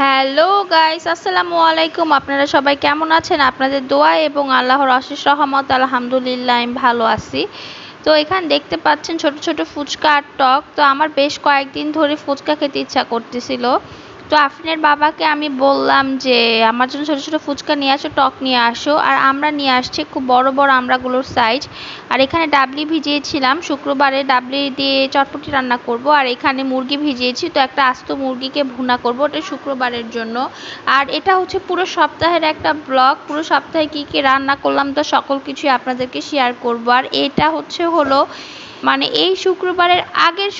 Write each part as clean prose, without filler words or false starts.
Hello guys, আসসালামু আলাইকুম। আপনারা সবাই কেমন আছেন? আপনাদের দোয়া এবং আল্লাহর অশেষ রহমত আলহামদুলিল্লাহ আমি ভালো আছি। তো এখানে দেখতে পাচ্ছেন ছোট ছোট ফুচকা আর টক। তো আমার বেশ কয়েকদিন ধরে ফুচকা খেতে ইচ্ছা করতেছিল। তো আফরিনের বাবাকে আমি বললাম যে আমার জন্য ছোট ছোট ফুচকা নিয়ে আসো, টক নিয়ে আসো। আর আমরা নিয়ে আসছি খুব বড় বড় আমড়াগুলোর সাইজ। আর এখানে ডাবলি ভিজিয়েছিলাম, শুক্রবারে ডাবলি দিয়ে চটপটি রান্না করব। আর এখানে মুরগি ভিজিয়েছি, তো একটা আস্ত মুরগিকে ভুনা করব, ওটা শুক্রবারের জন্য। আর এটা হচ্ছে পুরো সপ্তাহের একটা ব্লগ, পুরো সপ্তাহে কি কি রান্না করলাম তো সকল কিছুই আপনাদেরকে শেয়ার করব। আর এটা হলো মানে এই আগের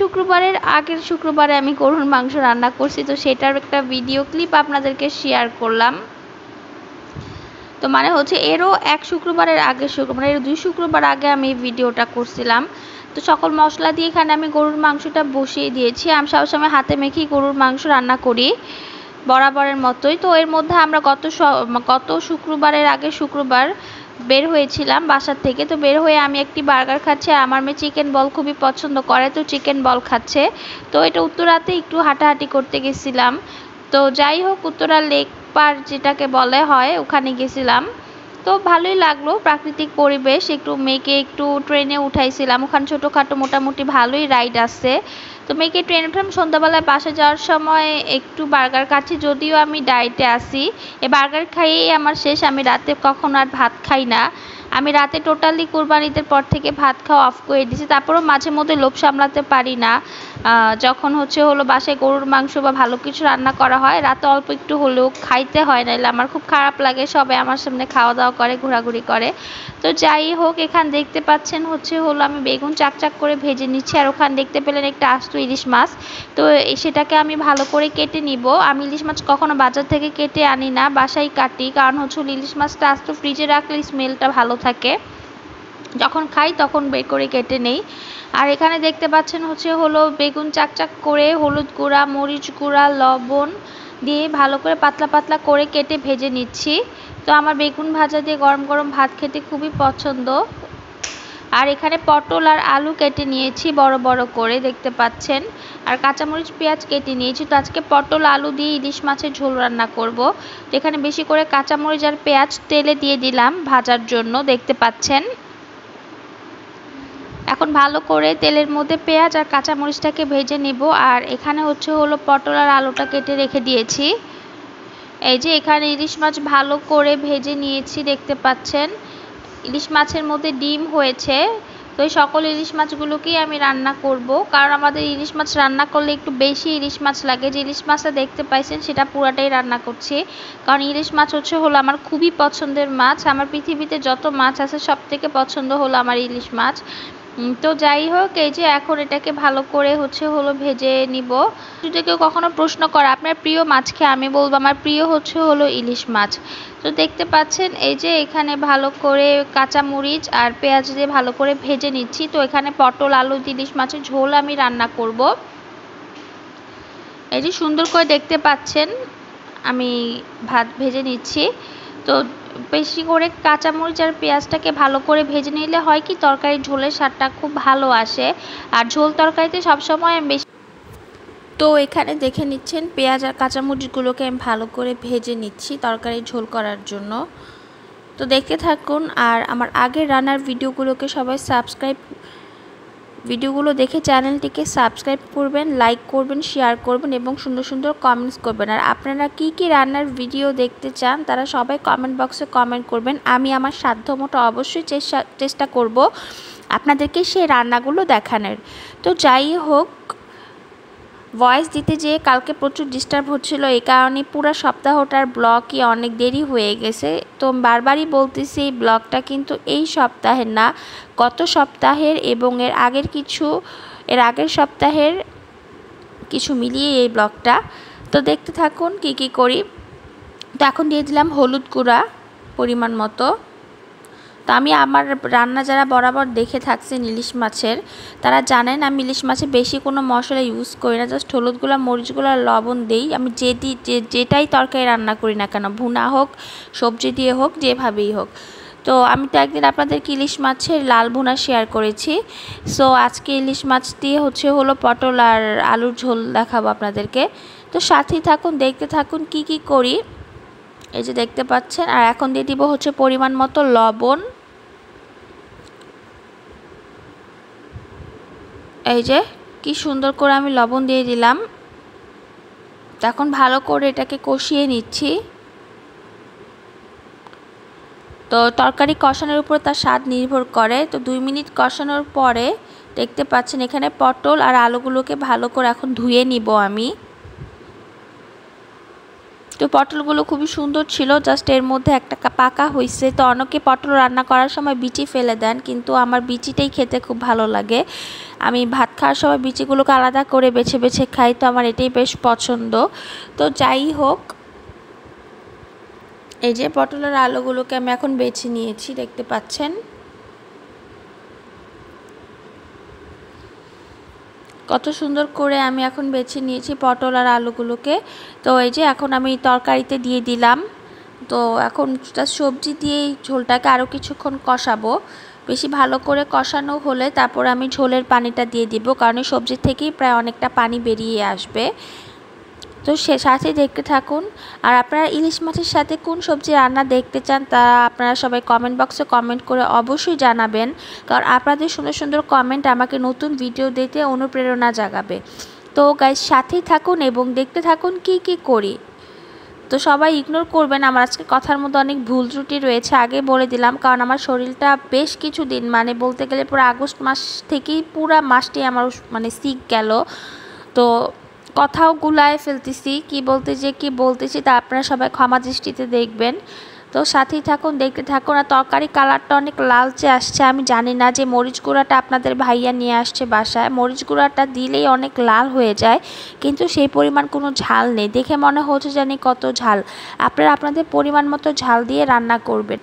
শুক্রবারে আমি গরুর মাংস রান্না করছি, তো সেটার একটা ভিডিও ক্লিপ আপনাদেরকে শেয়ার করলাম। তো মানে হচ্ছে এরও এর 2 শুক্রবার আগে আমি এই ভিডিওটা করছিলাম। তো সকল মশলা দিয়ে এখানে আমি গরুর মাংসটা বসিয়ে দিয়েছি। আমি সবসময় হাতে মেখেই গরুর মাংস রান্না করি বরাবরের মতোই। তো এর মধ্যে আমরা গত শুক্রবারের আগের শুক্রবার বের হয়েছিলাম বাসার থেকে। তো বের হয়ে আমি একটি বার্গার খাচ্ছি, আর আমার মেয়ে চিকেন বল খুবই পছন্দ করে, তো চিকেন বল খাচ্ছে। তো এটা উত্তরাতে একটু হাঁটাহাঁটি করতে গেছিলাম। তো যাই হোক, উত্তরা লেক পার্ক যেটাকে বলে হয়, ওখানে গেছিলাম। তো ভালোই লাগলো, প্রাকৃতিক পরিবেশ। একটু মেয়েকে একটু ট্রেনে উঠাইছিলাম, ওখানে ছোটোখাটো মোটামুটি ভালোই রাইড আছে। তো মেয়েকে ট্রেনে উঠলাম। সন্ধ্যাবেলায় বাসা যাওয়ার সময় একটু বার্গার খাচ্ছি, যদিও আমি ডায়েটে আসি। এই বার্গার খাইয়েই আমার শেষ। আমি রাতে কখনো আর ভাত খাই না। আমি রাতে টোটালি কুরবানিদের পর থেকে ভাত খাওয়া অফ করে দিয়েছি। তারপরেও মাঝে মধ্যে লোভ সামলাতে পারি না। যখন হলো বাসায় গরুর মাংস বা ভালো কিছু রান্না করা হয়, রাতে অল্প একটু হলেও খাইতে হয়, নাহলে আমার খুব খারাপ লাগে। সবাই আমার সামনে খাওয়া দাওয়া করে, ঘোরাঘুরি করে। তো যাই হোক, এখানে দেখতে পাচ্ছেন আমি বেগুন চাকচাক করে ভেজে নিচ্ছি। আর ওখানে দেখতে পেলেন একটা আস্ত ইলিশ মাছ। তো সেটাকে আমি ভালো করে কেটে নিব। আমি ইলিশ মাছ কখনো বাজার থেকে কেটে আনি না, বাসায় কাটি। কারণ ইলিশ মাছটা আস্ত ফ্রিজে রাখলে স্মেলটা ভালো থাকে, যখন খাই তখন বের করে কেটে নেই। আর এখানে দেখতে পাচ্ছেন বেগুন চাকচাক করে হলুদ গুঁড়া, মরিচ গুঁড়া, লবণ দিয়ে ভালো করে পাতলা পাতলা করে কেটে ভেজে নিচ্ছি। তো আমার বেগুন ভাজা দিয়ে গরম গরম ভাত খেতে খুবই পছন্দ। আর এখানে পটল আর আলু কেটে নিয়েছি বড় বড় করে, দেখতে পাচ্ছেন। আর কাঁচামরিচ পেঁয়াজ কেটে নিয়েছি। তো আজকে পটল আলু দিয়ে ইলিশ মাছের ঝোল রান্না করব। তো এখানে বেশি করে কাঁচামরিচ আর পেঁয়াজ তেলে দিয়ে দিলাম ভাজার জন্য, দেখতে পাচ্ছেন। এখন ভালো করে তেলের মধ্যে পেঁয়াজ আর কাঁচামরিচটাকে ভেজে নিব। আর এখানে পটল আর আলুটা কেটে রেখে দিয়েছি। এই যে এখানে ইলিশ মাছ ভালো করে ভেজে নিয়েছি, দেখতে পাচ্ছেন। ইলিশ মাছের মধ্যে ডিম হয়েছে। তো এই সকল ইলিশ মাছগুলোকেই আমি রান্না করব, কারণ আমাদের ইলিশ মাছ রান্না করলে একটু বেশি ইলিশ মাছ লাগে। যে ইলিশ মাছটা দেখতে পাইছেন সেটা পুরাটাই রান্না করছি, কারণ ইলিশ মাছ আমার খুবই পছন্দের মাছ। আমার পৃথিবীতে যত মাছ আছে সব থেকে পছন্দ আমার ইলিশ মাছ। তো যাই হোক, এই যে এখন এটাকে ভালো করে ভেজে নিব। যদি কেউ কখনো প্রশ্ন করে আপনার প্রিয় মাছ খেয়ে, আমি বলবো আমার প্রিয় ইলিশ মাছ। তো দেখতে পাচ্ছেন, এই যে এখানে ভালো করে কাঁচামরিচ আর পেঁয়াজ দিয়ে ভালো করে ভেজে নিচ্ছি। তো এখানে পটল আলু ইলিশ মাছের ঝোল আমি রান্না করব। এই যে সুন্দর করে দেখতে পাচ্ছেন আমি ভাত ভেজে নিচ্ছি। তো বেশি করে কাঁচামরিচ আর পেঁয়াজটাকে ভালো করে ভেজে নিলে হয় কি, তরকারির ঝোলের স্বাদটা খুব ভালো আসে। আর ঝোল তরকারিতে সবসময় আমি বেশি। তো এখানে দেখে নিচ্ছেন পেঁয়াজ আর কাঁচামরিচগুলোকে আমি ভালো করে ভেজে নিচ্ছি তরকারির ঝোল করার জন্য। তো দেখতে থাকুন। আর আমার আগের রান্নার ভিডিওগুলো দেখে চ্যানেলটিকে সাবস্ক্রাইব করবেন, লাইক করবেন, শেয়ার করবেন এবং সুন্দর সুন্দর কমেন্টস করবেন। আর আপনারা কি কি রান্নার ভিডিও দেখতে চান তারা সবাই কমেন্ট বক্সে কমেন্ট করবেন। আমি আমার সাধ্যমতো অবশ্যই চেষ্টা করব আপনাদেরকে সেই রান্নাগুলো দেখানোর। তো যাই হোক, ভয়েস দিতে যেয়ে কালকে প্রচুর ডিস্টার্ব হচ্ছিল, এই কারণে পুরো সপ্তাহটার ব্লগই অনেক দেরি হয়ে গেছে। তো বারবারই বলতেছি এই ব্লগটা কিন্তু এই সপ্তাহের না, গত সপ্তাহের এবং এর আগের সপ্তাহের কিছু মিলিয়ে এই ব্লগটা। তো দেখতে থাকুন কি কি করি। তো এখন দিয়ে দিলাম হলুদ গুঁড়া পরিমাণ মতো। তো আমি আমার রান্না যারা বরাবর দেখে থাকছেন ইলিশ মাছের, তারা জানেন আমি ইলিশ মাছে বেশি কোনো মশলা ইউজ করি না, জাস্ট হলুদগুলো, মরিচগুলো আর লবণ দিই। আমি যেটাই তরকারি রান্না করি না কেন, ভুনা হোক, সবজি দিয়ে হোক, যেভাবেই হোক। তো আমি তো একদিন আপনাদেরকে ইলিশ মাছের লাল ভুনা শেয়ার করেছি। সো আজকে ইলিশ মাছ দিয়ে পটল আর আলুর ঝোল দেখাবো আপনাদেরকে। তো সাথেই থাকুন, দেখতে থাকুন কি কি করি। এই যে দেখতে পাচ্ছেন। আর এখন দিয়ে দিব হচ্ছে পরিমাণ মতো লবণ। এই যে কি সুন্দর করে আমি লবণ দিয়ে দিলাম। এখন ভালো করে এটাকে কষিয়ে নিচ্ছি। তো তরকারি কষানোর উপর তার স্বাদ নির্ভর করে। তো 2 মিনিট কষানোর পরে দেখতে পাচ্ছেন এখানে পটল আর আলুগুলোকে ভালো করে এখন ধুয়ে নিব আমি। তো পটলগুলো খুবই সুন্দর ছিল, জাস্ট এর মধ্যে একটা পাকা হয়েছে। তো অনেকে পটল রান্না করার সময় বিচি ফেলে দেন, কিন্তু আমার বিচিটাই খেতে খুব ভালো লাগে। আমি ভাত খাওয়ার সময় বিচিগুলোকে আলাদা করে বেছে বেছে খাই, তো আমার এটাই বেশ পছন্দ। তো যাই হোক, এই যে পটলের আলুগুলোকে আমি এখন বেছে নিয়েছি, দেখতে পাচ্ছেন কত সুন্দর করে আমি এখন বেছে নিয়েছি পটল আর আলুগুলোকে। তো এই যে এখন আমি তরকারিতে দিয়ে দিলাম। তো এখন সবজি দিয়ে ঝোলটাকে আরও কিছুক্ষণ কষাবো। বেশি ভালো করে কষানো হলে তারপর আমি ঝোলের পানিটা দিয়ে দিব, কারণ সবজি থেকেই প্রায় অনেকটা পানি বেরিয়ে আসবে। তো সে সাথে দেখতে থাকুন। আর আপনারা ইলিশ মাছের সাথে কোন সবজি রান্না দেখতে চান তা আপনারা সবাই কমেন্ট বক্সে কমেন্ট করে অবশ্যই জানাবেন, কারণ আপনাদের সুন্দর সুন্দর কমেন্ট আমাকে নতুন ভিডিও দিতে অনুপ্রেরণা জাগাবে। তো গাইস সাথেই থাকুন এবং দেখতে থাকুন কি কি করি। তো সবাই ইগনোর করবেন, আমার আজকে কথার মধ্যে অনেক ভুল ত্রুটি রয়েছে, আগে বলে দিলাম, কারণ আমার শরীরটা বেশ কিছুদিন, মানে বলতে গেলে পুরো আগস্ট মাস থেকেই পুরো মাসটি আমার মানে সিক গেল। তো কথাও গুলায় ফেলতেছি, কি বলতেছি তা আপনারা সবাই ক্ষমা দৃষ্টিতে দেখবেন। তো সাথেই থাকুন, দেখতে থাকুন। আর তরকারি কালারটা অনেক লালচে আসছে, আমি জানি না যে মরিচ গুঁড়াটা আপনাদের ভাইয়া নিয়ে আসছে বাসায়। মরিচ গুঁড়াটা দিলেই অনেক লাল হয়ে যায়, কিন্তু সেই পরিমাণ কোনো ঝাল নেই, দেখে মনে হচ্ছে জানি কত ঝাল। আপনারা আপনাদের পরিমাণ মতো ঝাল দিয়ে রান্না করবেন।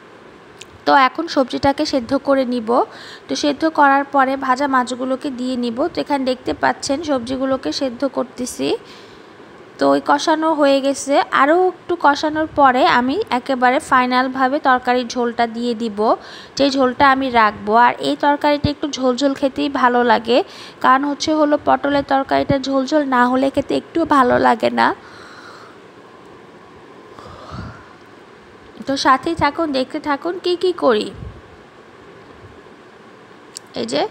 তো এখন সবজিটাকে সেদ্ধ করে নিব। তো সেদ্ধ করার পরে ভাজা মাছগুলোকে দিয়ে নিব। তো এখানে দেখতে পাচ্ছেন সবজিগুলোকে সেদ্ধ করতেছি। তো ওই কষানো হয়ে গেছে, আরও একটু কষানোর পরে আমি একেবারে ফাইনালভাবে তরকারির ঝোলটা দিয়ে দিব, যে ঝোলটা আমি রাখবো। আর এই তরকারিটা একটু ঝোলঝোল খেতেই ভালো লাগে, কারণ হলো পটলের তরকারিটা ঝোলঝোল না হলে খেতে একটু ভালো লাগে না। তো সাথেই থাকুন, দেখতে থাকুন কি কি করি। এই যে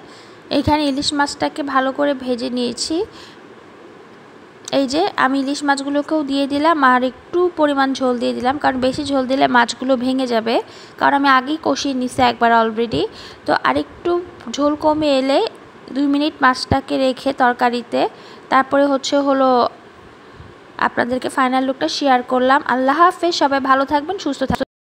এখানে ইলিশ মাছটাকে ভালো করে ভেজে নিয়েছি। এই যে আমি ইলিশ মাছগুলোকেও দিয়ে দিলাম, আর একটু পরিমাণ ঝোল দিয়ে দিলাম, কারণ বেশি ঝোল দিলে মাছগুলো ভেঙে যাবে, কারণ আমি আগেই কষিয়ে নিছি একবার অলরেডি। তো আরেকটু ঝোল কমে এলে 2 মিনিট মাছটাকে রেখে তরকারিতে তারপরে হলো আপনাদেরকে ফাইনাল লুকটা শেয়ার করলাম। আল্লাহ হাফেজ, সবাই ভালো থাকবেন, সুস্থ থাকবেন।